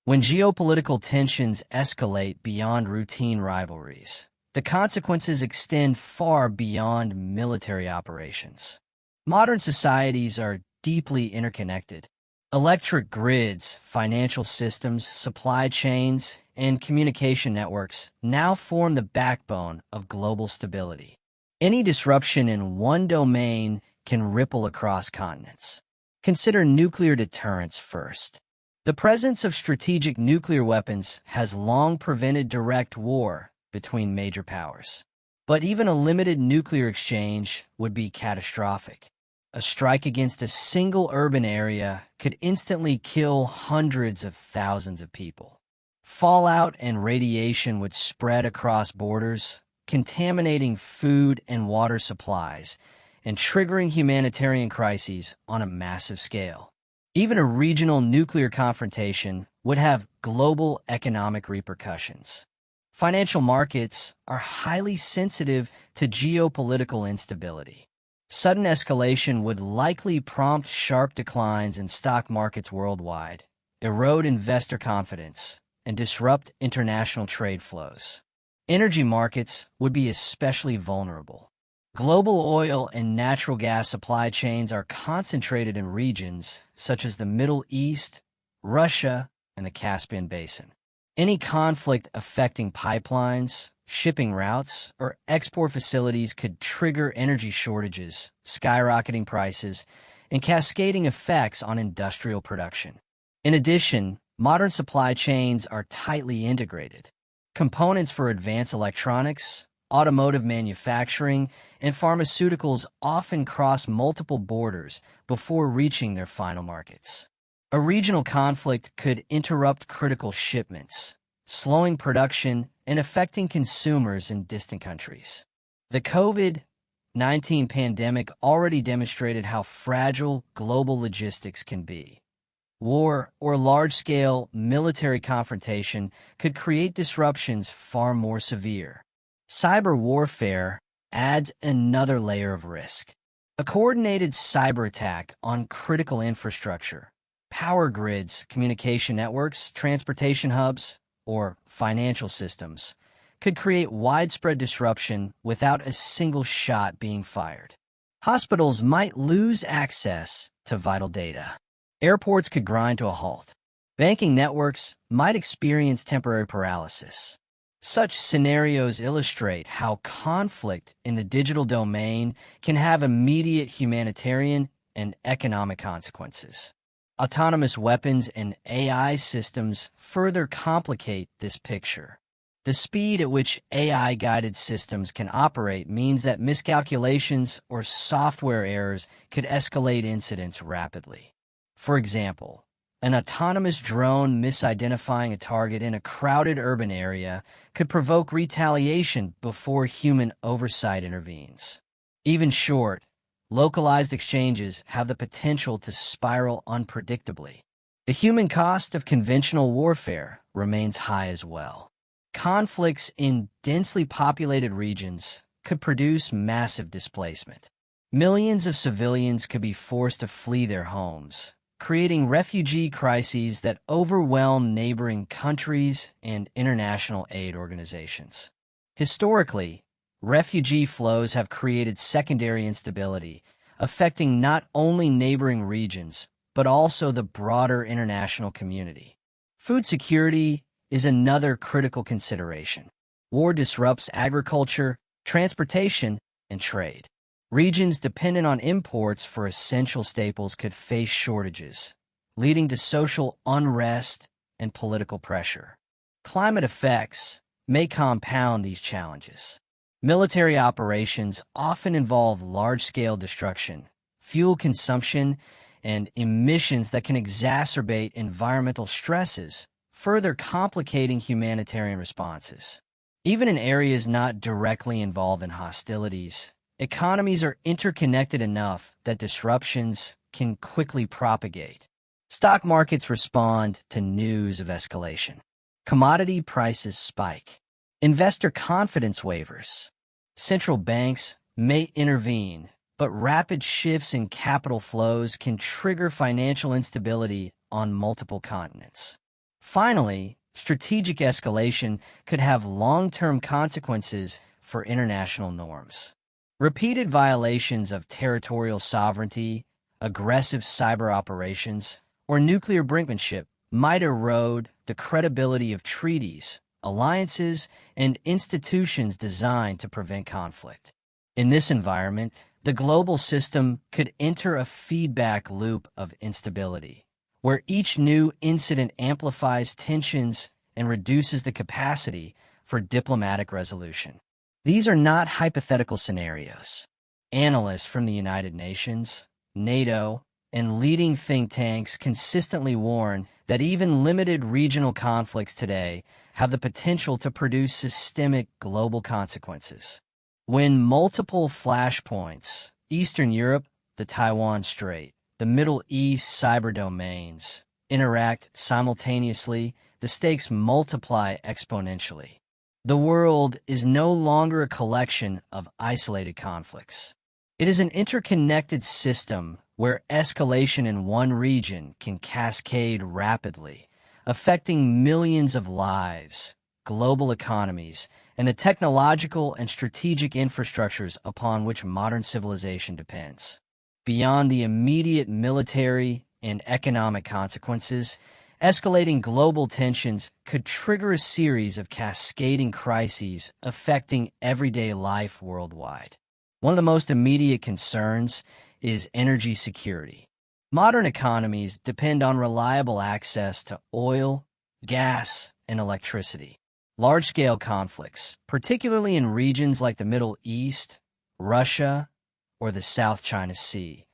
When geopolitical tensions escalate beyond routine rivalries, the consequences extend far beyond military operations. Modern societies are deeply interconnected. Electric grids, financial systems, supply chains, and communication networks now form the backbone of global stability. Any disruption in one domain can ripple across continents. Consider nuclear deterrence first. The presence of strategic nuclear weapons has long prevented direct war between major powers. But even a limited nuclear exchange would be catastrophic. A strike against a single urban area could instantly kill hundreds of thousands of people. Fallout and radiation would spread across borders, contaminating food and water supplies, and triggering humanitarian crises on a massive scale. Even a regional nuclear confrontation would have global economic repercussions. Financial markets are highly sensitive to geopolitical instability. Sudden escalation would likely prompt sharp declines in stock markets worldwide, erode investor confidence, and disrupt international trade flows. Energy markets would be especially vulnerable. Global oil and natural gas supply chains are concentrated in regions such as the Middle East, Russia, and the Caspian Basin. Any conflict affecting pipelines, shipping routes, or export facilities could trigger energy shortages, skyrocketing prices, and cascading effects on industrial production. In addition, modern supply chains are tightly integrated. Components for advanced electronics, automotive manufacturing, and pharmaceuticals often cross multiple borders before reaching their final markets. A regional conflict could interrupt critical shipments, slowing production and affecting consumers in distant countries. The COVID-19 pandemic already demonstrated how fragile global logistics can be. War or large-scale military confrontation could create disruptions far more severe. Cyber warfare adds another layer of risk. A coordinated cyber attack on critical infrastructure, power grids, communication networks, transportation hubs, or financial systems could create widespread disruption without a single shot being fired. Hospitals might lose access to vital data. Airports could grind to a halt. Banking networks might experience temporary paralysis. Such scenarios illustrate how conflict in the digital domain can have immediate humanitarian and economic consequences. Autonomous weapons and AI systems further complicate this picture. The speed at which AI-guided systems can operate means that miscalculations or software errors could escalate incidents rapidly. For example, an autonomous drone misidentifying a target in a crowded urban area could provoke retaliation before human oversight intervenes. Even short, localized exchanges have the potential to spiral unpredictably. The human cost of conventional warfare remains high as well. Conflicts in densely populated regions could produce massive displacement. Millions of civilians could be forced to flee their homes, creating refugee crises that overwhelm neighboring countries and international aid organizations. Historically, refugee flows have created secondary instability, affecting not only neighboring regions, but also the broader international community. Food security is another critical consideration. War disrupts agriculture, transportation, and trade. Regions dependent on imports for essential staples could face shortages, leading to social unrest and political pressure. Climate effects may compound these challenges. Military operations often involve large-scale destruction, fuel consumption, and emissions that can exacerbate environmental stresses, further complicating humanitarian responses. Even in areas not directly involved in hostilities, economies are interconnected enough that disruptions can quickly propagate. Stock markets respond to news of escalation. Commodity prices spike. Investor confidence wavers. Central banks may intervene, but rapid shifts in capital flows can trigger financial instability on multiple continents. Finally, strategic escalation could have long-term consequences for international norms. Repeated violations of territorial sovereignty, aggressive cyber operations, or nuclear brinkmanship might erode the credibility of treaties, alliances, and institutions designed to prevent conflict. In this environment, the global system could enter a feedback loop of instability, where each new incident amplifies tensions and reduces the capacity for diplomatic resolution. These are not hypothetical scenarios. Analysts from the United Nations, NATO, and leading think tanks consistently warn that even limited regional conflicts today have the potential to produce systemic global consequences. When multiple flashpoints, Eastern Europe, the Taiwan Strait, the Middle East cyber domains, interact simultaneously, the stakes multiply exponentially. The world is no longer a collection of isolated conflicts. It is an interconnected system where escalation in one region can cascade rapidly, affecting millions of lives, global economies, and the technological and strategic infrastructures upon which modern civilization depends. Beyond the immediate military and economic consequences, escalating global tensions could trigger a series of cascading crises affecting everyday life worldwide. One of the most immediate concerns is energy security. Modern economies depend on reliable access to oil, gas, and electricity. Large-scale conflicts, particularly in regions like the Middle East, Russia, or the South China Sea,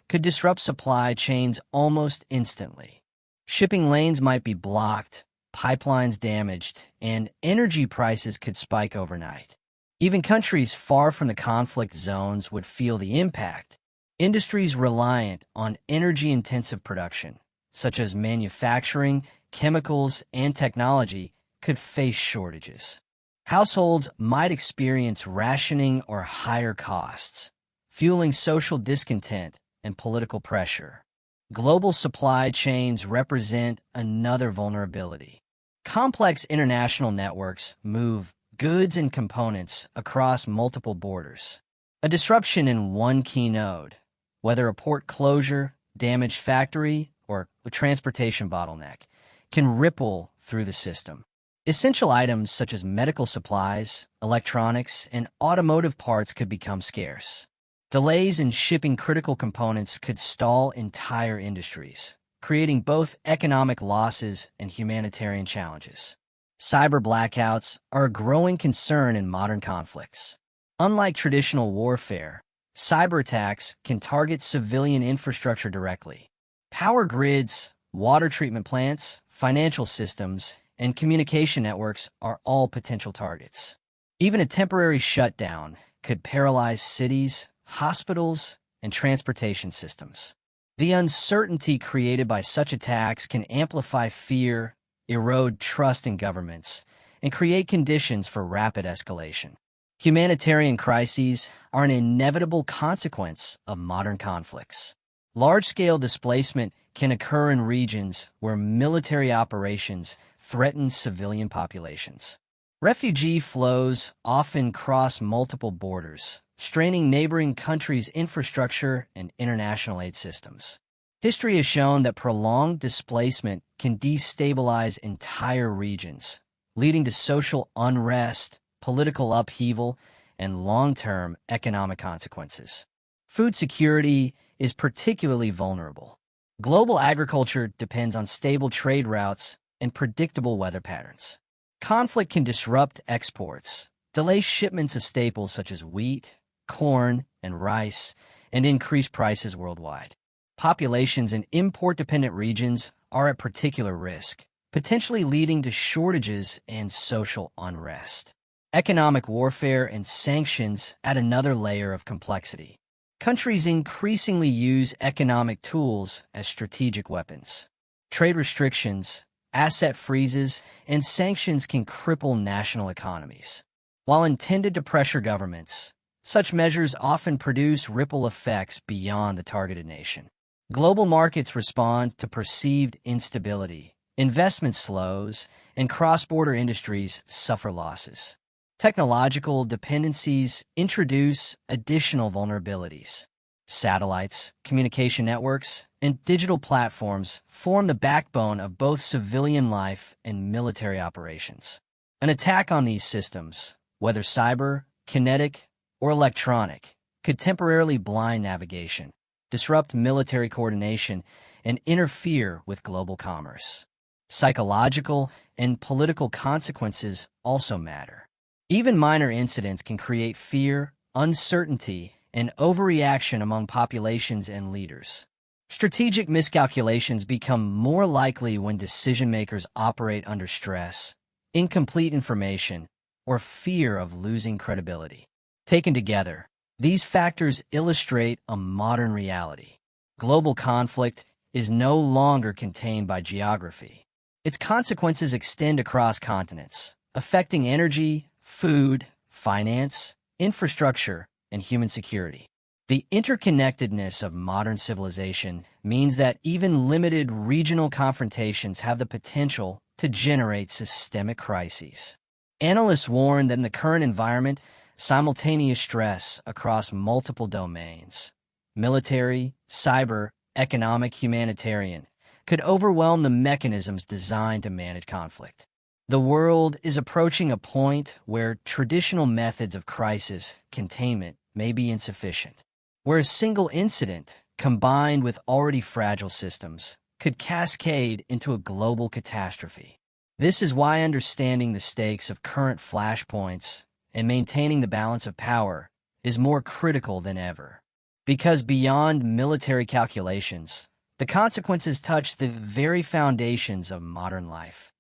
could disrupt supply chains almost instantly. Shipping lanes might be blocked, pipelines damaged, and energy prices could spike overnight. Even countries far from the conflict zones would feel the impact. Industries reliant on energy-intensive production, such as manufacturing, chemicals, and technology, could face shortages. Households might experience rationing or higher costs, fueling social discontent and political pressure. Global supply chains represent another vulnerability. Complex international networks move goods and components across multiple borders. A disruption in one key node, whether a port closure, damaged factory, or a transportation bottleneck, can ripple through the system. Essential items such as medical supplies, electronics, and automotive parts could become scarce. Delays in shipping critical components could stall entire industries, creating both economic losses and humanitarian challenges. Cyber blackouts are a growing concern in modern conflicts. Unlike traditional warfare, cyber attacks can target civilian infrastructure directly. Power grids, water treatment plants, financial systems, and communication networks are all potential targets. Even a temporary shutdown could paralyze cities, hospitals, and transportation systems. The uncertainty created by such attacks can amplify fear, erode trust in governments, and create conditions for rapid escalation. Humanitarian crises are an inevitable consequence of modern conflicts. Large-scale displacement can occur in regions where military operations threaten civilian populations. Refugee flows often cross multiple borders, straining neighboring countries' infrastructure and international aid systems. History has shown that prolonged displacement can destabilize entire regions, leading to social unrest, political upheaval, and long-term economic consequences. Food security is particularly vulnerable. Global agriculture depends on stable trade routes and predictable weather patterns. Conflict can disrupt exports, delay shipments of staples such as wheat, corn, and rice, and increase prices worldwide. Populations in import-dependent regions are at particular risk, potentially leading to shortages and social unrest. Economic warfare and sanctions add another layer of complexity. Countries increasingly use economic tools as strategic weapons. Trade restrictions, asset freezes, and sanctions can cripple national economies. While intended to pressure governments, such measures often produce ripple effects beyond the targeted nation. Global markets respond to perceived instability, investment slows, and cross-border industries suffer losses. Technological dependencies introduce additional vulnerabilities. Satellites, communication networks, and digital platforms form the backbone of both civilian life and military operations. An attack on these systems, whether cyber, kinetic, or electronic, could temporarily blind navigation, disrupt military coordination, and interfere with global commerce. Psychological and political consequences also matter. Even minor incidents can create fear, uncertainty, and overreaction among populations and leaders. Strategic miscalculations become more likely when decision-makers operate under stress, incomplete information, or fear of losing credibility. Taken together, these factors illustrate a modern reality. Global conflict is no longer contained by geography. Its consequences extend across continents, affecting energy, food, finance, infrastructure, and human security. The interconnectedness of modern civilization means that even limited regional confrontations have the potential to generate systemic crises. Analysts warn that in the current environment, simultaneous stress across multiple domains, military, cyber, economic, humanitarian, could overwhelm the mechanisms designed to manage conflict. The world is approaching a point where traditional methods of crisis containment may be insufficient, where a single incident, combined with already fragile systems, could cascade into a global catastrophe. This is why understanding the stakes of current flashpoints and maintaining the balance of power is more critical than ever. Because beyond military calculations, the consequences touch the very foundations of modern life: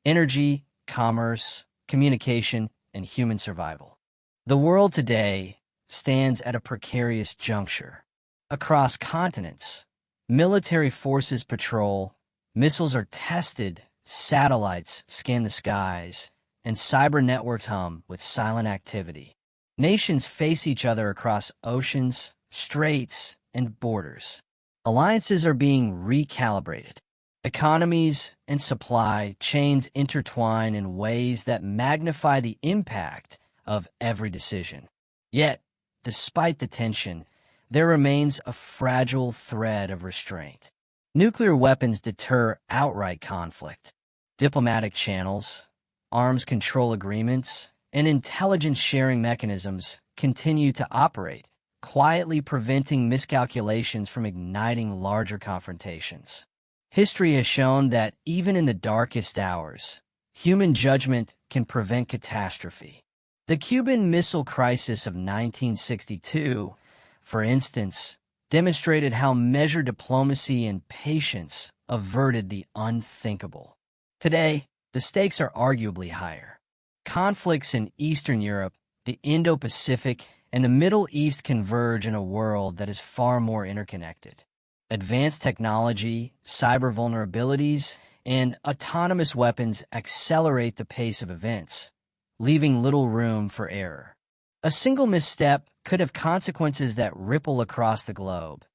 energy, commerce, communication, and human survival. The world today stands at a precarious juncture. Across continents, military forces patrol, missiles are tested, satellites scan the skies, and cyber networks hum with silent activity. Nations face each other across oceans, straits, and borders. Alliances are being recalibrated. Economies and supply chains intertwine in ways that magnify the impact of every decision. Yet, despite the tension, there remains a fragile thread of restraint. Nuclear weapons deter outright conflict. Diplomatic channels, arms control agreements, and intelligence sharing mechanisms continue to operate, quietly preventing miscalculations from igniting larger confrontations. History has shown that even in the darkest hours, human judgment can prevent catastrophe. The Cuban Missile Crisis of 1962, for instance, demonstrated how measured diplomacy and patience averted the unthinkable. Today, the stakes are arguably higher. Conflicts in Eastern Europe, the Indo-Pacific, and the Middle East converge in a world that is far more interconnected. Advanced technology, cyber vulnerabilities, and autonomous weapons accelerate the pace of events, leaving little room for error. A single misstep could have consequences that ripple across the globe,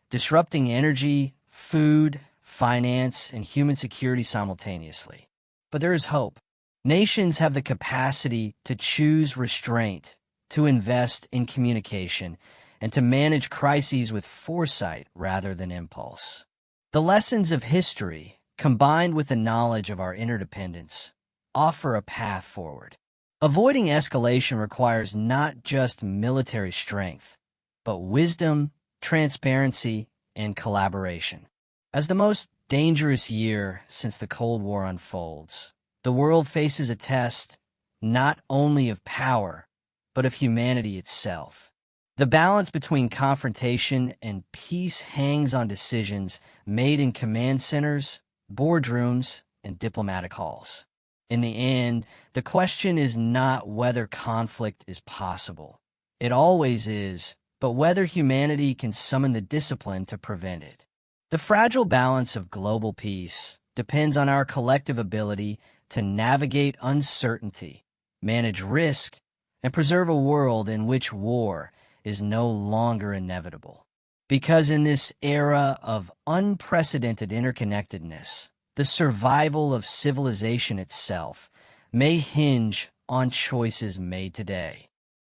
disrupting energy, food, finance, and human security simultaneously. But there is hope. Nations have the capacity to choose restraint, to invest in communication, and to manage crises with foresight rather than impulse. The lessons of history, combined with the knowledge of our interdependence, offer a path forward. Avoiding escalation requires not just military strength, but wisdom, transparency, and collaboration. As the most dangerous year since the Cold War unfolds, the world faces a test not only of power, but of humanity itself. The balance between confrontation and peace hangs on decisions made in command centers, boardrooms, and diplomatic halls. In the end, the question is not whether conflict is possible. It always is, but whether humanity can summon the discipline to prevent it. The fragile balance of global peace depends on our collective ability to navigate uncertainty, manage risk, and preserve a world in which war is no longer inevitable. Because in this era of unprecedented interconnectedness, the survival of civilization itself may hinge on choices made today.